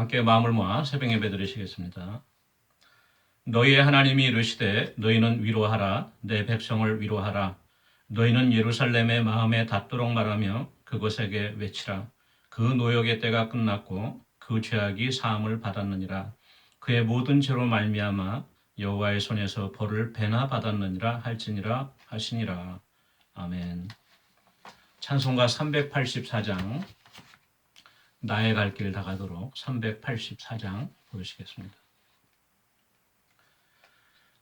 함께 마음을 모아 새벽 예배 드리시겠습니다. 너희의 하나님이 이르시되 너희는 위로하라 내 백성을 위로하라 너희는 예루살렘의 마음에 닿도록 말하며 그곳에게 외치라 그 노역의 때가 끝났고 그 죄악이 사함을 받았느니라 그의 모든 죄로 말미암아 여호와의 손에서 벌을 배나 받았느니라 할지니라 하시니라. 아멘. 찬송가 384장 나의 갈 길 다가도록 384장 부르시겠습니다.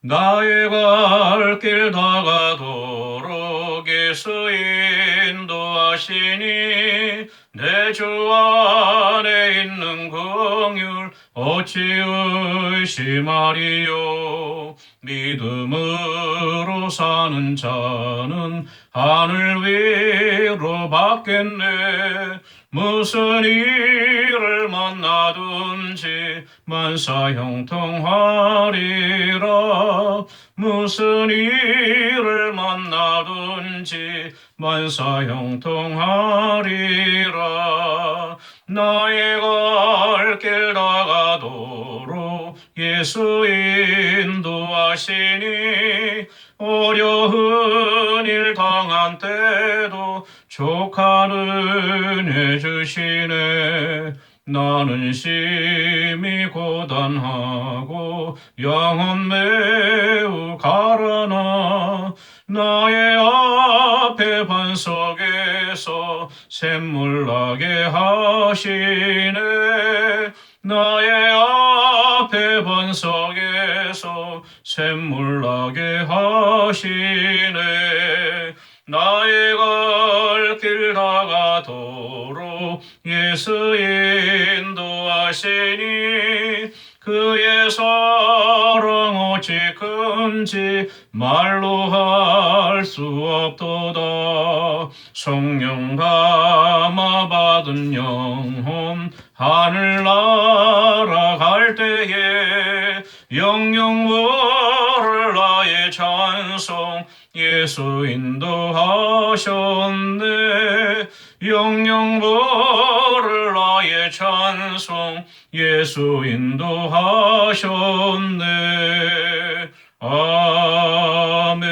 나의 갈 길 다가도록 예수 인도하시니 내 주 안에 있는 긍휼 어찌 의심하리요. 믿음으로 사는 자는 하늘 위로 받겠네. 무슨 일을 만나든지 만사 형통하리라. 무슨 일을 만나든지 만사 형통하리라. 나의 갈 길 다가도록 예수 인도하시니 어려운 일 당한 때도 족한 은혜 주시네. 나는 심히 고단하고 영혼 매우 가라나 나의 앞에 반석에서 샘물 나게 하시네. 나의 앞에 반석에서 샘물 나게 하시네. 나의 갈 길 다가도록 예수 인도하시니 그의 사랑 어찌 큰지 말로 할 수 없도다. 성령 담아 받은 영혼 하늘 날아갈 때에 영영 부를 나의 찬송 예수 인도하셨네. 영영 부를 나의 찬송 예수 인도하셨네. 아멘.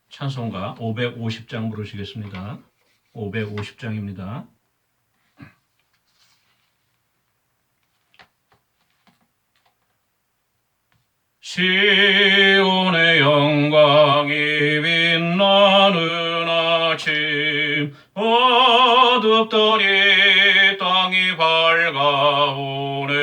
찬송가 550장 부르시겠습니다. 550장입니다. 시온의 영광이 빛나는 아침 어둡더니 땅이 밝아오네.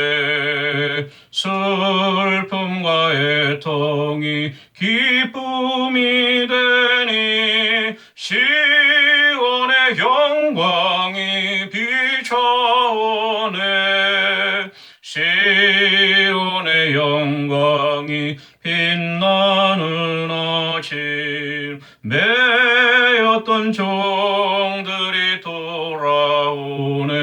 슬픔과 애통이 기쁨이 되니 시온의 영광이 비춰오네. 시온의 영광이 빛나는 아침 매였던 종들이 돌아오네.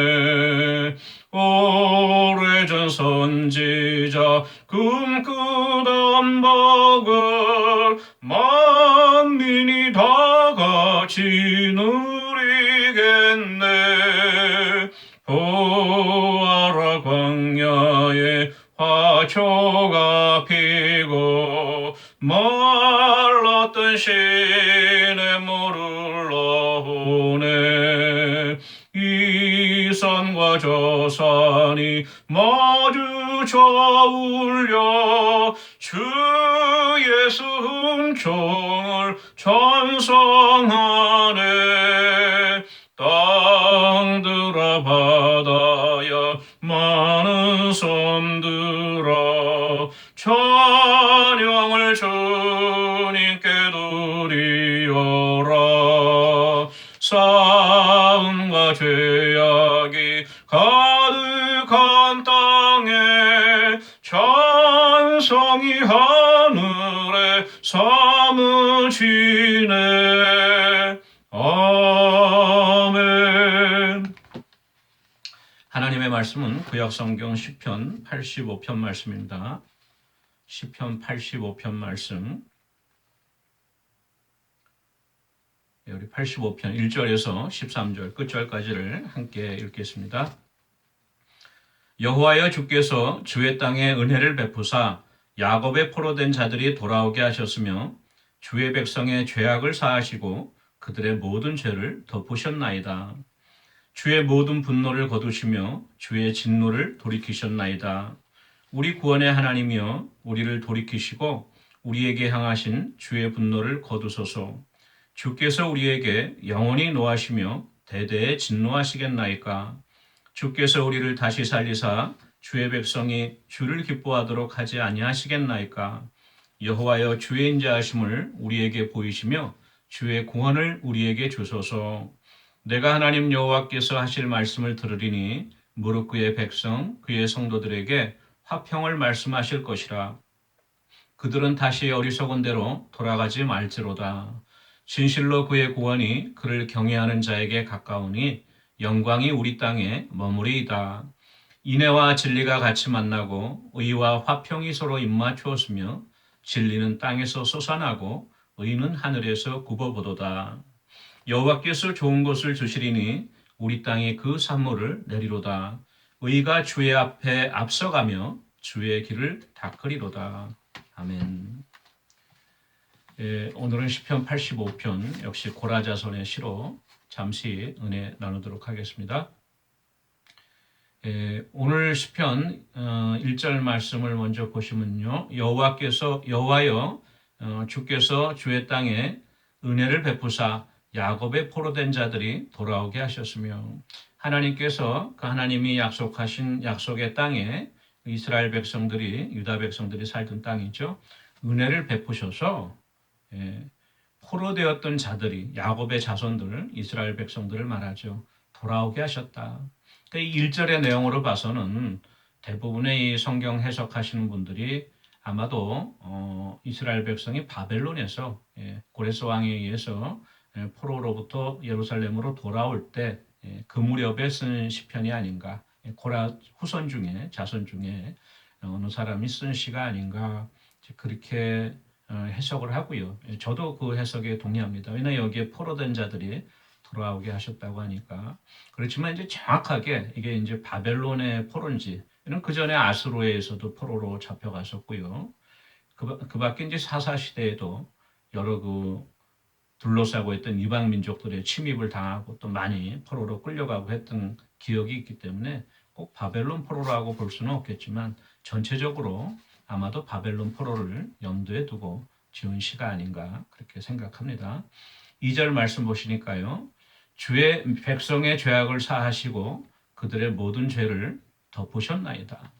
오래전 선지자 꿈꾸던 복을 만민이 다 같이 누리겠네. 보아라 광야에 화초가 피고 말랐던 시냇물을 흘러오네. 이 산과 저 산이 마주쳐 울려 주 예수 은총을 찬송하네. 땅들아 바다야 많은 섬들아 찬양을 주님께 드리어라. 싸움과 죄악이 가득한 땅에 찬송이 하늘에 사무치네. 아멘. 하나님의 말씀은 구약성경 시편 85편 말씀입니다. 시편 85편 말씀 우리 85편 1절에서 13절 끝절까지를 함께 읽겠습니다. 여호와여 주께서 주의 땅에 은혜를 베푸사 야곱의 포로된 자들이 돌아오게 하셨으며 주의 백성의 죄악을 사하시고 그들의 모든 죄를 덮으셨나이다. 주의 모든 분노를 거두시며 주의 진노를 돌이키셨나이다. 우리 구원의 하나님이여 우리를 돌이키시고 우리에게 향하신 주의 분노를 거두소서. 주께서 우리에게 영원히 노하시며 대대에 진노하시겠나이까. 주께서 우리를 다시 살리사 주의 백성이 주를 기뻐하도록 하지 아니하시겠나이까. 여호와여 주의 인자하심을 우리에게 보이시며 주의 구원을 우리에게 주소서. 내가 하나님 여호와께서 하실 말씀을 들으리니 무릇 그의 백성 그의 성도들에게 화평을 말씀하실 것이라. 그들은 다시 어리석은 대로 돌아가지 말지로다. 진실로 그의 구원이 그를 경외하는 자에게 가까우니 영광이 우리 땅에 머무리이다. 인애와 진리가 같이 만나고 의와 화평이 서로 입맞추었으며 진리는 땅에서 솟아나고 의는 하늘에서 굽어보도다. 여호와께서 좋은 것을 주시리니 우리 땅에 그 산물을 내리로다. 의가 주의 앞에 앞서가며 주의 길을 닦으리로다. 아멘. 오늘은 시편 85편 역시 고라자손의 시로 잠시 은혜 나누도록 하겠습니다. 오늘 시편 1절 말씀을 먼저 보시면요. 여호와여 주께서 주의 땅에 은혜를 베푸사 야곱의 포로된 자들이 돌아오게 하셨으며 하나님께서 그 하나님이 약속하신 약속의 땅에 이스라엘 백성들이 유다 백성들이 살던 땅이죠. 은혜를 베푸셔서 포로되었던 자들이 야곱의 자손들 이스라엘 백성들을 말하죠. 돌아오게 하셨다. 이 1절의 내용으로 봐서는 대부분의 이 성경 해석하시는 분들이 아마도 이스라엘 백성이 바벨론에서 고레스 왕에 의해서 포로로부터 예루살렘으로 돌아올 때 그 무렵에 쓴 시편이 아닌가. 고라 후손 중에 자손 중에 어느 사람이 쓴 시가 아닌가 그렇게 해석을 하고요. 저도 그 해석에 동의합니다. 왜냐하면 여기에 포로된 자들이 돌아오게 하셨다고 하니까. 그렇지만 이제 정확하게 이게 이제 바벨론의 포로인지, 이는 그 전에 아수르에서도 포로로 잡혀갔었고요. 그 밖에 이제 사사 시대에도 여러 둘러싸고 있던 이방 민족들의 침입을 당하고 또 많이 포로로 끌려가고 했던 기억이 있기 때문에 꼭 바벨론 포로라고 볼 수는 없겠지만 전체적으로 아마도 바벨론 포로를 염두에 두고 지은 시가 아닌가 그렇게 생각합니다. 2절 말씀 보시니까요. 주의 백성의 죄악을 사하시고 그들의 모든 죄를 덮으셨나이다.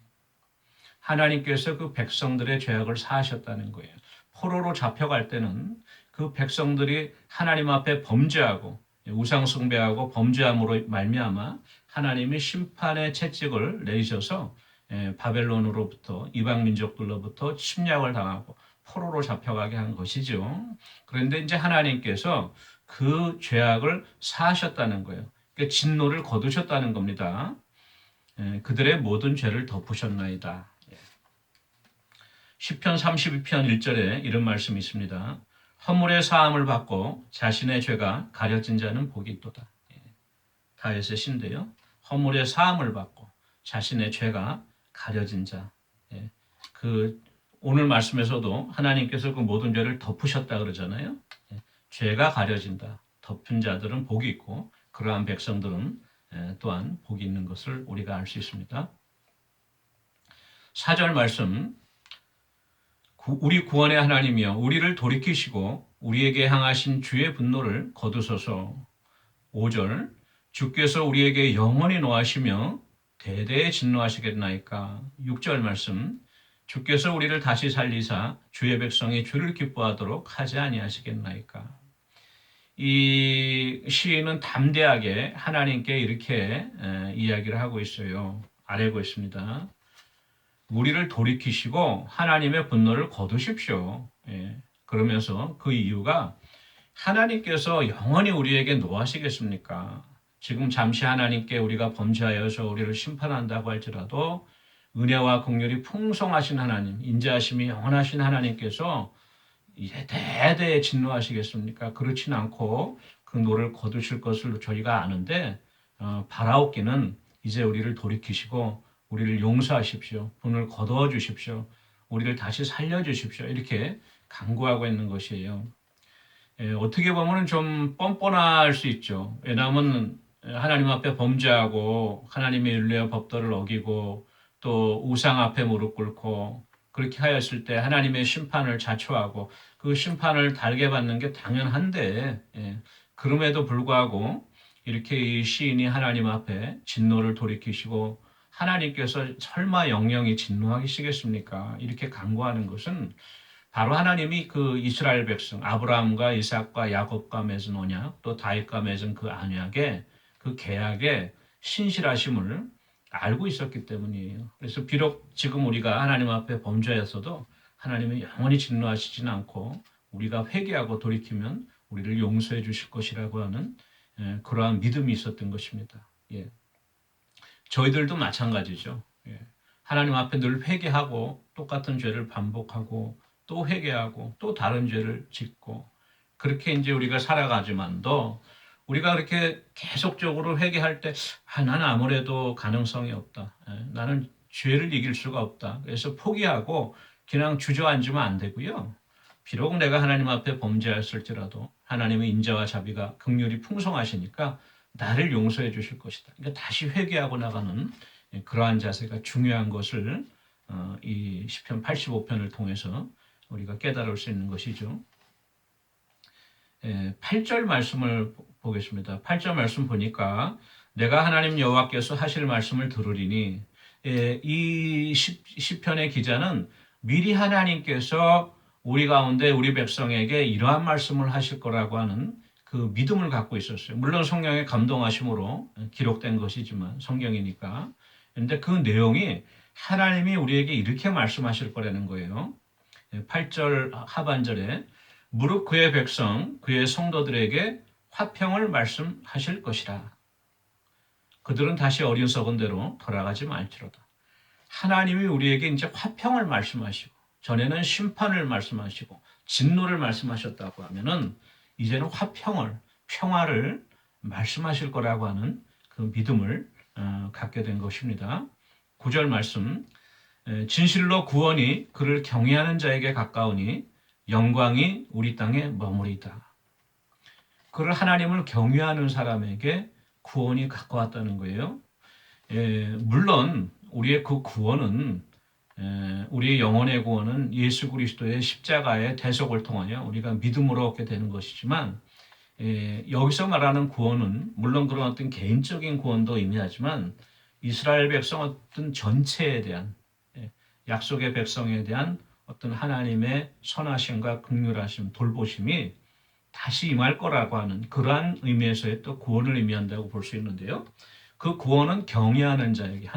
하나님께서 그 백성들의 죄악을 사하셨다는 거예요. 포로로 잡혀갈 때는 그 백성들이 하나님 앞에 범죄하고 우상 숭배하고 범죄함으로 말미암아 하나님이 심판의 채찍을 내리셔서 바벨론으로부터 이방 민족들로부터 침략을 당하고 포로로 잡혀가게 한 것이죠. 그런데 이제 하나님께서 그 죄악을 사하셨다는 거예요. 그러니까 진노를 거두셨다는 겁니다. 그들의 모든 죄를 덮으셨나이다. 시편 32편 1절에 이런 말씀이 있습니다. 허물의 사함을 받고 자신의 죄가 가려진 자는 복이 있도다. 다윗의 시인데요. 허물의 사함을 받고 자신의 죄가 가려진 자. 오늘 말씀에서도 하나님께서 그 모든 죄를 덮으셨다 그러잖아요. 죄가 가려진다. 덮은 자들은 복이 있고 그러한 백성들은 또한 복이 있는 것을 우리가 알 수 있습니다. 4절 말씀. 우리 구원의 하나님이여 우리를 돌이키시고 우리에게 향하신 주의 분노를 거두소서. 5절 주께서 우리에게 영원히 노하시며 대대에 진노하시겠나이까. 6절 말씀 주께서 우리를 다시 살리사 주의 백성이 주를 기뻐하도록 하지 아니하시겠나이까. 이 시인은 담대하게 하나님께 이렇게 이야기를 하고 있어요. 아뢰고 있습니다. 우리를 돌이키시고 하나님의 분노를 거두십시오. 그러면서 그 이유가 하나님께서 영원히 우리에게 노하시겠습니까? 지금 잠시 하나님께 우리가 범죄하여서 우리를 심판한다고 할지라도 은혜와 긍휼이 풍성하신 하나님, 인자하심이 영원하신 하나님께서 이제 대대에 진노하시겠습니까? 그렇진 않고 그 노를 거두실 것을 저희가 아는데 바라옵기는 이제 우리를 돌이키시고 우리를 용서하십시오. 분을 거두어 주십시오. 우리를 다시 살려주십시오. 이렇게 간구하고 있는 것이에요. 어떻게 보면 좀 뻔뻔할 수 있죠. 왜냐하면 하나님 앞에 범죄하고 하나님의 윤례와 법도를 어기고 또 우상 앞에 무릎 꿇고 그렇게 하였을 때 하나님의 심판을 자초하고 그 심판을 달게 받는 게 당연한데 그럼에도 불구하고 이렇게 이 시인이 하나님 앞에 진노를 돌이키시고 하나님께서 설마 영영이 진노하시겠습니까? 이렇게 간구하는 것은 바로 하나님이 그 이스라엘 백성 아브라함과 이삭과 야곱과 맺은 언약 또 다윗과 맺은 그 언약의 그 계약의 신실하심을 알고 있었기 때문이에요. 그래서 비록 지금 우리가 하나님 앞에 범죄했어도 하나님은 영원히 진노하시지는 않고 우리가 회개하고 돌이키면 우리를 용서해 주실 것이라고 하는 그러한 믿음이 있었던 것입니다. 예. 저희들도 마찬가지죠. 예. 하나님 앞에 늘 회개하고 똑같은 죄를 반복하고 또 회개하고 또 다른 죄를 짓고 그렇게 이제 우리가 살아가지만도 우리가 그렇게 계속적으로 회개할 때 나는 아무래도 가능성이 없다. 나는 죄를 이길 수가 없다. 그래서 포기하고 그냥 주저앉으면 안 되고요. 비록 내가 하나님 앞에 범죄했을지라도 하나님의 인자와 자비가 긍휼이 풍성하시니까 나를 용서해 주실 것이다. 그러니까 다시 회개하고 나가는 그러한 자세가 중요한 것을 이 시편 85편을 통해서 우리가 깨달을 수 있는 것이죠. 8절 말씀을 보겠습니다. 8절 말씀 보니까 내가 하나님 여호와께서 하실 말씀을 들으리니 이 시편의 기자는 미리 하나님께서 우리 가운데 우리 백성에게 이러한 말씀을 하실 거라고 하는 그 믿음을 갖고 있었어요. 물론 성령의 감동하심으로 기록된 것이지만 성경이니까. 그런데 그 내용이 하나님이 우리에게 이렇게 말씀하실 거라는 거예요. 8절 하반절에 무릇 그의 백성 그의 성도들에게 화평을 말씀하실 것이라. 그들은 다시 어리석은 대로 돌아가지 말지로다. 하나님이 우리에게 이제 화평을 말씀하시고 전에는 심판을 말씀하시고 진노를 말씀하셨다고 하면은 이제는 화평을 평화를 말씀하실 거라고 하는 그 믿음을 갖게 된 것입니다. 9절 말씀 진실로 구원이 그를 경외하는 자에게 가까우니 영광이 우리 땅에 머무리다. 그를 하나님을 경외하는 사람에게 구원이 가까웠다는 거예요. 물론 우리의 그 구원은 우리의 영혼의 구원은 예수 그리스도의 십자가의 대속을 통하여 우리가 믿음으로 얻게 되는 것이지만 여기서 말하는 구원은 물론 그런 어떤 개인적인 구원도 의미하지만 이스라엘 백성 어떤 전체에 대한 약속의 백성에 대한 어떤 하나님의 선하심과 긍휼하심, 돌보심이 다시 임할 거라고 하는 그러한 의미에서의 또 구원을 의미한다고 볼 수 있는데요. 그 구원은 경외하는 자에게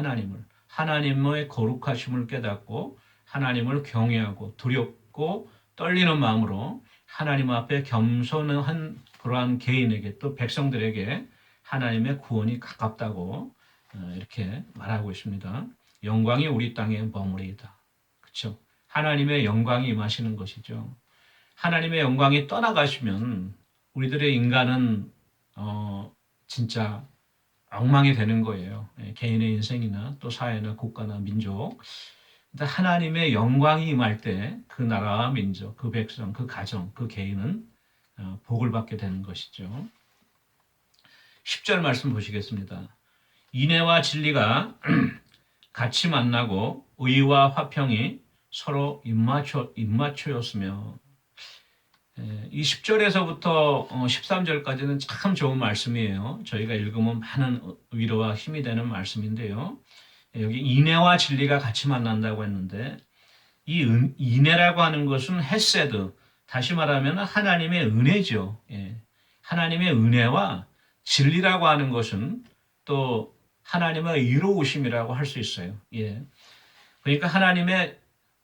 하나님의 거룩하심을 깨닫고 하나님을 경외하고 두렵고 떨리는 마음으로 하나님 앞에 겸손한 그러한 개인에게 또 백성들에게 하나님의 구원이 가깝다고 이렇게 말하고 있습니다. 영광이 우리 땅에 머무리이다. 그렇죠? 하나님의 영광이 임하시는 것이죠. 하나님의 영광이 떠나가시면 우리들의 인간은 진짜 엉망이 되는 거예요. 개인의 인생이나 또 사회나 국가나 민족. 하나님의 영광이 임할 때 그 나라와 민족, 그 백성, 그 가정, 그 개인은 복을 받게 되는 것이죠. 10절 말씀 보시겠습니다. 인애와 진리가 같이 만나고 의와 화평이 서로 입맞춰였으며 이 10절에서부터 13절까지는 참 좋은 말씀이에요. 저희가 읽으면 많은 위로와 힘이 되는 말씀인데요. 여기 인애와 진리가 같이 만난다고 했는데 이 인애라고 하는 것은 헤세드, 다시 말하면 하나님의 은혜죠. 하나님의 은혜와 진리라고 하는 것은 또 하나님의 의로우심이라고 할 수 있어요. 그러니까 하나님의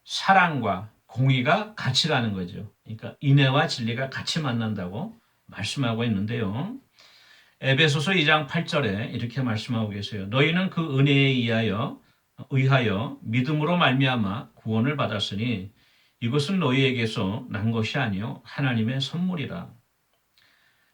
사랑과 공의가 같이 가는 거죠. 그러니까 인애와 진리가 같이 만난다고 말씀하고 있는데요. 에베소서 2장 8절에 이렇게 말씀하고 계세요. 너희는 그 은혜에 의하여 믿음으로 말미암아 구원을 받았으니 이것은 너희에게서 난 것이 아니요 하나님의 선물이라.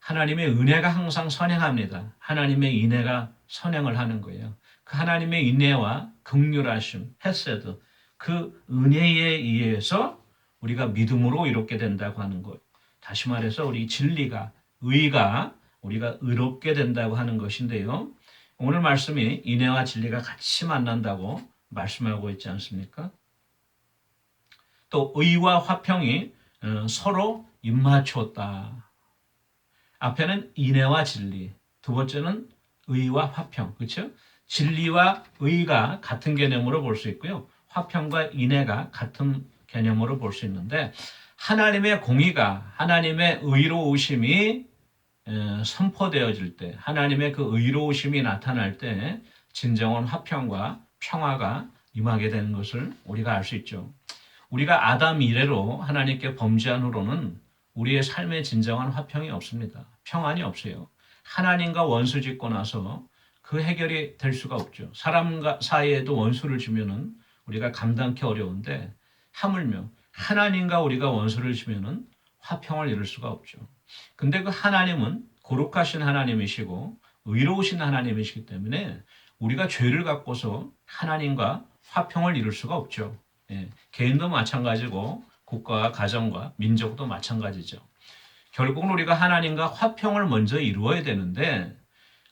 하나님의 은혜가 항상 선행합니다. 하나님의 인애가 선행을 하는 거예요. 그 하나님의 인애와 긍휼하심, 헤세드, 그 은혜에 의해서 우리가 믿음으로 이롭게 된다고 하는 것. 다시 말해서 우리 진리가, 의가 우리가 의롭게 된다고 하는 것인데요. 오늘 말씀이 인애와 진리가 같이 만난다고 말씀하고 있지 않습니까? 또 의와 화평이 서로 입맞추었다. 앞에는 인애와 진리, 두 번째는 의와 화평, 그렇죠? 진리와 의가 같은 개념으로 볼 수 있고요. 화평과 인애가 같은 개념으로 볼 수 있는데 하나님의 공의가, 하나님의 의로우심이 선포되어질 때, 하나님의 그 의로우심이 나타날 때 진정한 화평과 평화가 임하게 되는 것을 우리가 알 수 있죠. 우리가 아담 이래로 하나님께 범죄한 후로는 우리의 삶에 진정한 화평이 없습니다. 평안이 없어요. 하나님과 원수 짓고 나서 그 해결이 될 수가 없죠. 사람과 사이에도 원수를 주면은 우리가 감당하기 어려운데 하물며 하나님과 우리가 원수를 주면은 화평을 이룰 수가 없죠. 근데 그 하나님은 거룩하신 하나님이시고 의로우신 하나님이시기 때문에 우리가 죄를 갖고서 하나님과 화평을 이룰 수가 없죠. 예, 개인도 마찬가지고 국가와 가정과 민족도 마찬가지죠. 결국은 우리가 하나님과 화평을 먼저 이루어야 되는데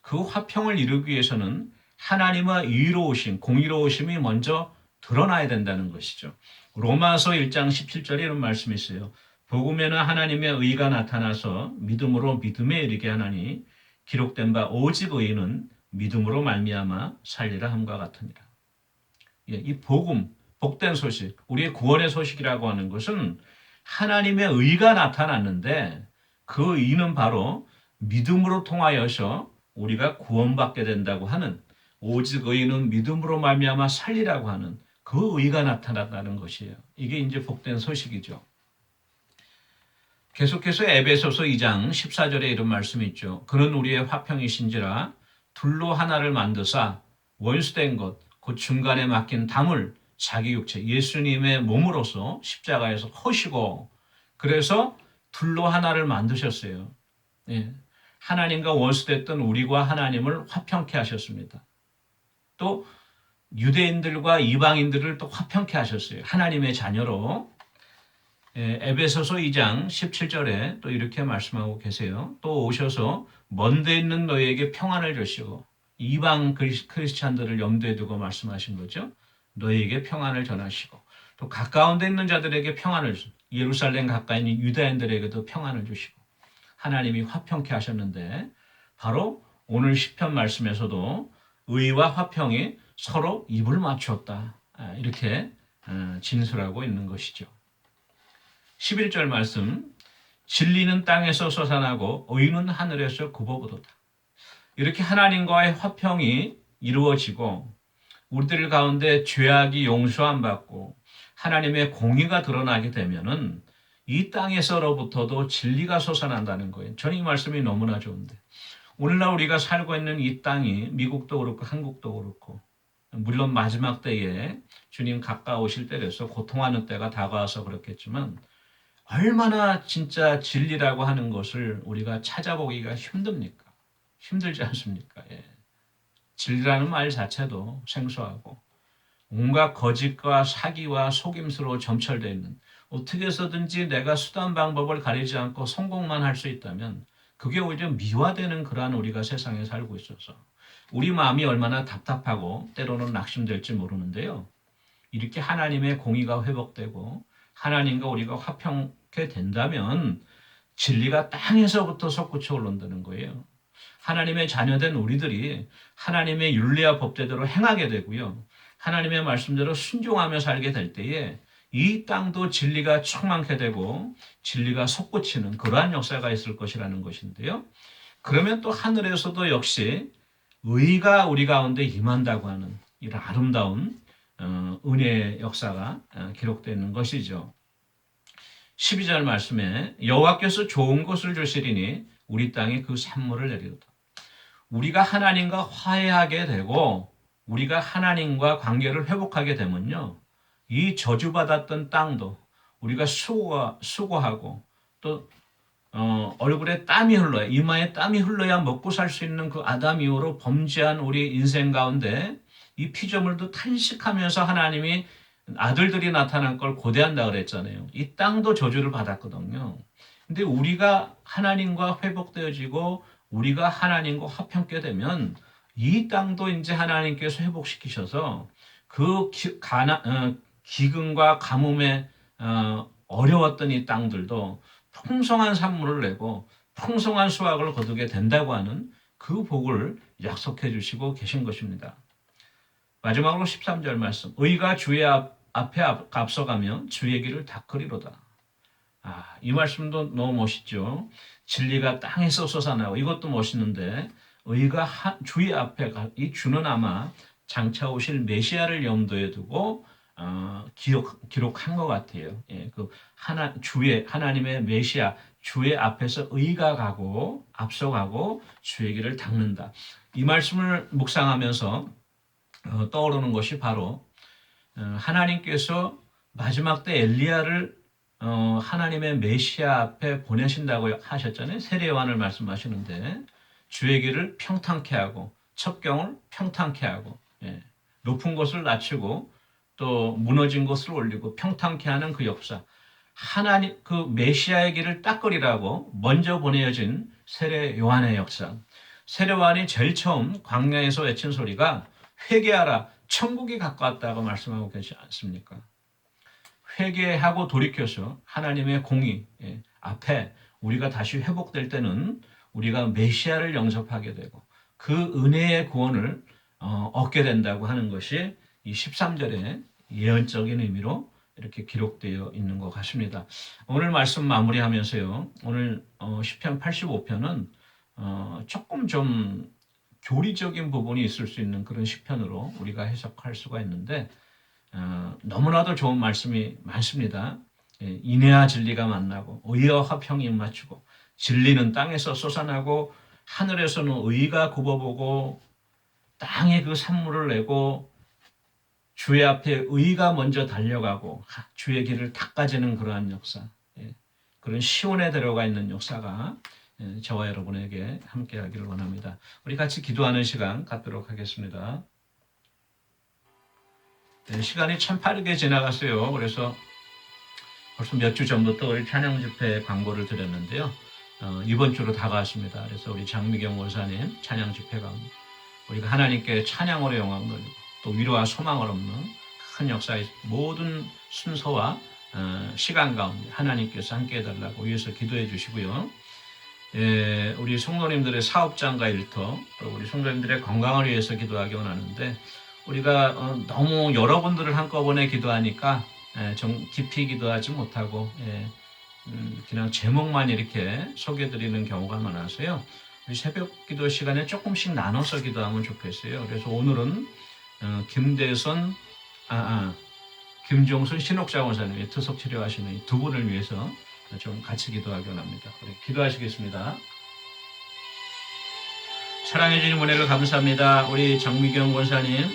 그 화평을 이루기 위해서는 하나님의 의로우심, 공의로우심이 먼저 드러나야 된다는 것이죠. 로마서 1장 17절에 이런 말씀이 있어요. 복음에는 하나님의 의가 나타나서 믿음으로 믿음에 이르게 하나니 기록된 바 오직 의인은 믿음으로 말미암아 살리라 함과 같으니라. 예, 이 복음, 복된 소식, 우리의 구원의 소식이라고 하는 것은 하나님의 의가 나타났는데 그 의는 바로 믿음으로 통하여서 우리가 구원받게 된다고 하는, 오직 의인은 믿음으로 말미암아 살리라고 하는 그 의가 나타났다는 것이에요. 이게 이제 복된 소식이죠. 계속해서 에베소서 2장 14절에 이런 말씀이 있죠. 그는 우리의 화평이신지라 둘로 하나를 만드사 원수된 것, 그 중간에 막힌 담을 자기 육체 예수님의 몸으로서 십자가에서 허시고, 그래서 둘로 하나를 만드셨어요. 예. 하나님과 원수됐던 우리와 하나님을 화평케 하셨습니다. 또 유대인들과 이방인들을 또 화평케 하셨어요. 하나님의 자녀로. 예, 에베소서 2장 17절에 또 이렇게 말씀하고 계세요. 또 오셔서 먼데 있는 너희에게 평안을 주시고, 이방 크리스찬들을 염두에 두고 말씀하신 거죠. 너희에게 평안을 전하시고, 또 가까운 데 있는 자들에게 평안을 주시고, 예루살렘 가까이 있는 유다인들에게도 평안을 주시고, 하나님이 화평케 하셨는데 바로 오늘 시편 말씀에서도 의와 화평이 서로 입을 맞추었다, 이렇게 진술하고 있는 것이죠. 11절 말씀, 진리는 땅에서 솟아나고 의는 하늘에서 굽어오도다. 이렇게 하나님과의 화평이 이루어지고 우리들 가운데 죄악이 용서함 받고 하나님의 공의가 드러나게 되면은 이 땅에서로부터도 진리가 솟아난다는 거예요. 저는 이 말씀이 너무나 좋은데, 오늘날 우리가 살고 있는 이 땅이 미국도 그렇고 한국도 그렇고, 물론 마지막 때에 주님 가까우실 때라서 고통하는 때가 다가와서 그렇겠지만 얼마나 진짜 진리라고 하는 것을 우리가 찾아보기가 힘듭니까? 힘들지 않습니까? 예. 진리라는 말 자체도 생소하고 온갖 거짓과 사기와 속임수로 점철되어 있는, 어떻게 해서든지 내가 수단 방법을 가리지 않고 성공만 할 수 있다면 그게 오히려 미화되는 그러한 우리가 세상에 살고 있어서 우리 마음이 얼마나 답답하고 때로는 낙심될지 모르는데요. 이렇게 하나님의 공의가 회복되고 하나님과 우리가 화평케 된다면 진리가 땅에서부터 솟구쳐 오른다는 거예요. 하나님의 자녀된 우리들이 하나님의 윤리와 법대로 행하게 되고요. 하나님의 말씀대로 순종하며 살게 될 때에 이 땅도 진리가 충만케 되고 진리가 솟구치는 그러한 역사가 있을 것이라는 것인데요. 그러면 또 하늘에서도 역시 의가 우리 가운데 임한다고 하는 이런 아름다운 은혜의 역사가 기록되어 있는 것이죠. 12절 말씀에 여호와께서 좋은 것을 주시리니 우리 땅에 그 샘물을 내리도다. 우리가 하나님과 화해하게 되고 우리가 하나님과 관계를 회복하게 되면요, 이 저주받았던 땅도 우리가 수고하고 또 얼굴에 땀이 흘러야, 이마에 땀이 흘러야 먹고 살 수 있는 그 아담 이후로 범죄한 우리 인생 가운데 이 피조물도 탄식하면서 하나님이 아들들이 나타날 걸 고대한다 그랬잖아요. 이 땅도 저주를 받았거든요. 근데 우리가 하나님과 회복되어지고 우리가 하나님과 화평케 되면 이 땅도 이제 하나님께서 회복시키셔서 그 기근과 가뭄에 어려웠던 이 땅들도 풍성한 산물을 내고 풍성한 수확을 거두게 된다고 하는 그 복을 약속해 주시고 계신 것입니다. 마지막으로 13절 말씀. 의가 주의 앞에 앞서가면 주의 길을 닦으리로다. 이 말씀도 너무 멋있죠. 진리가 땅에서 솟아나고 이것도 멋있는데 의가 주의 앞에 이 주는 아마 장차 오실 메시아를 염두에 두고 기록한 것 같아요. 예, 그 하나님의 메시아 주의 앞에서 의가 가고 앞서가고 주의 길을 닦는다. 이 말씀을 묵상하면서 떠오르는 것이 바로 하나님께서 마지막 때 엘리야를 하나님의 메시아 앞에 보내신다고 하셨잖아요. 세례 요한을 말씀하시는데 주의 길을 평탄케 하고 첩경을 평탄케 하고 높은 곳을 낮추고 또 무너진 곳을 올리고 평탄케 하는 그 역사. 하나님 그 메시아의 길을 닦으리라고 먼저 보내어진 세례 요한의 역사. 세례 요한이 제일 처음 광야에서 외친 소리가 회개하라 천국이 가까웠다고 말씀하고 계시지 않습니까? 회개하고 돌이켜서 하나님의 공의 앞에 우리가 다시 회복될 때는 우리가 메시아를 영접하게 되고 그 은혜의 구원을 얻게 된다고 하는 것이 이 13절의 예언적인 의미로 이렇게 기록되어 있는 것 같습니다. 오늘 말씀 마무리하면서요. 오늘 시편 85편은 조금 좀 교리적인 부분이 있을 수 있는 그런 시편으로 우리가 해석할 수가 있는데 너무나도 좋은 말씀이 많습니다. 인애와 진리가 만나고 의와 화평이 맞추고 진리는 땅에서 솟아나고 하늘에서는 의가 굽어보고 땅에 그 산물을 내고 주의 앞에 의가 먼저 달려가고 주의 길을 닦아지는 그러한 역사, 그런 시온에 들어가 있는 역사가 저와 여러분에게 함께하기를 원합니다. 우리 같이 기도하는 시간 갖도록 하겠습니다. 시간이 참 빠르게 지나갔어요. 그래서 벌써 몇 주 전부터 우리 찬양 집회 광고를 드렸는데요. 이번 주로 다가왔습니다. 그래서 우리 장미경 원사님 찬양 집회가 우리가 하나님께 찬양으로 영광 돌리고 또 위로와 소망을 얻는 큰 역사의 모든 순서와 시간 가운데 하나님께서 함께 해달라고 위해서 기도해 주시고요. 우리 성도님들의 사업장과 일터, 또 우리 성도님들의 건강을 위해서 기도하기 원하는데 우리가 너무 여러분들을 한꺼번에 기도하니까 좀 깊이 기도하지 못하고 그냥 제목만 이렇게 소개드리는 경우가 많아서요. 우리 새벽 기도 시간에 조금씩 나눠서 기도하면 좋겠어요. 그래서 오늘은 김종순 신옥자 원사님이 투석 치료하시는 이 두 분을 위해서 좀 같이 기도하기 원합니다. 우리 기도하시겠습니다. 사랑해 주신 은혜를 감사합니다. 우리 장미경 권사님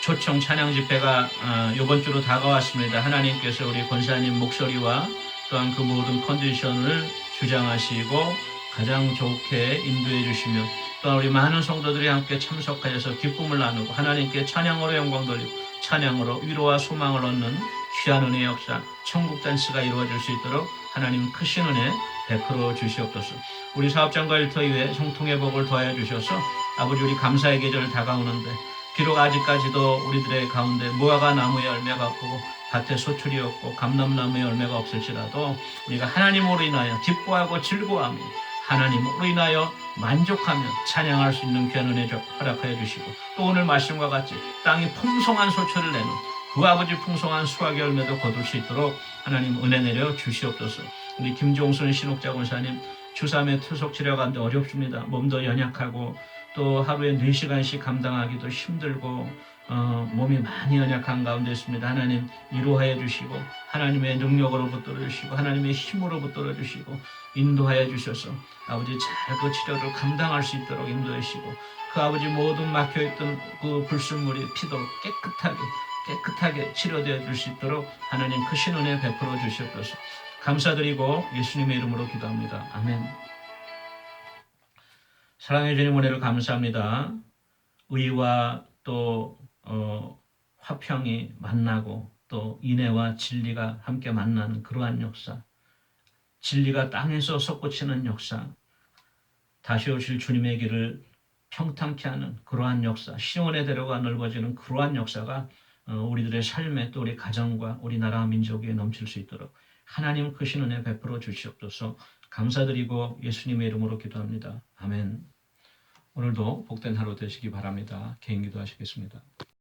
초청 찬양 집회가 이번 주로 다가왔습니다. 하나님께서 우리 권사님 목소리와 또한 그 모든 컨디션을 주장하시고 가장 좋게 인도해 주시며 또한 우리 많은 성도들이 함께 참석하여서 기쁨을 나누고 하나님께 찬양으로 영광 돌리고 찬양으로 위로와 소망을 얻는 귀한 은혜의 역사 천국 잔치가 이루어질 수 있도록 하나님 크신 은혜 베풀어 주시옵소서. 우리 사업장과 일터 이외에 형통의 복을 더하여 주셔서 아버지 우리 감사의 계절 다가오는데 비록 아직까지도 우리들의 가운데 무화과 나무의 열매가 없고 밭에 소출이 없고 감람나무의 열매가 없을지라도 우리가 하나님으로 인하여 기뻐하고 즐거워하며 하나님으로 인하여 만족하며 찬양할 수 있는 귀한 은혜 허락하여 주시고 또 오늘 말씀과 같이 땅이 풍성한 소출을 내는 그 아버지 풍성한 수확의 열매도 거둘 수 있도록 하나님 은혜 내려 주시옵소서. 우리 김종순 신옥자 권사님 주3회 투석 치료 가운데 어렵습니다. 몸도 연약하고 또 하루에 4시간씩 감당하기도 힘들고 몸이 많이 연약한 가운데 있습니다. 하나님 위로하여 주시고 하나님의 능력으로 붙들어 주시고 하나님의 힘으로 붙들어 주시고 인도하여 주셔서 아버지 잘 그 치료를 감당할 수 있도록 인도해 주시고 그 아버지 모든 막혀있던 그 불순물이 피도 깨끗하게 치료되어 줄 수 있도록 하나님 크신 은혜 베풀어 주시옵소서. 감사드리고 예수님의 이름으로 기도합니다. 아멘. 사랑해 주님 은혜를 감사합니다. 의와 또 화평이 만나고 또 인애와 진리가 함께 만나는 그러한 역사, 진리가 땅에서 솟구치는 역사, 다시 오실 주님의 길을 평탄케 하는 그러한 역사, 시온의 대로가 넓어지는 그러한 역사가 우리들의 삶에 또 우리 가정과 우리나라 민족에 넘칠 수 있도록 하나님 크신 은혜 베풀어 주시옵소서. 감사드리고 예수님의 이름으로 기도합니다. 아멘. 오늘도 복된 하루 되시기 바랍니다. 개인 기도하시겠습니다.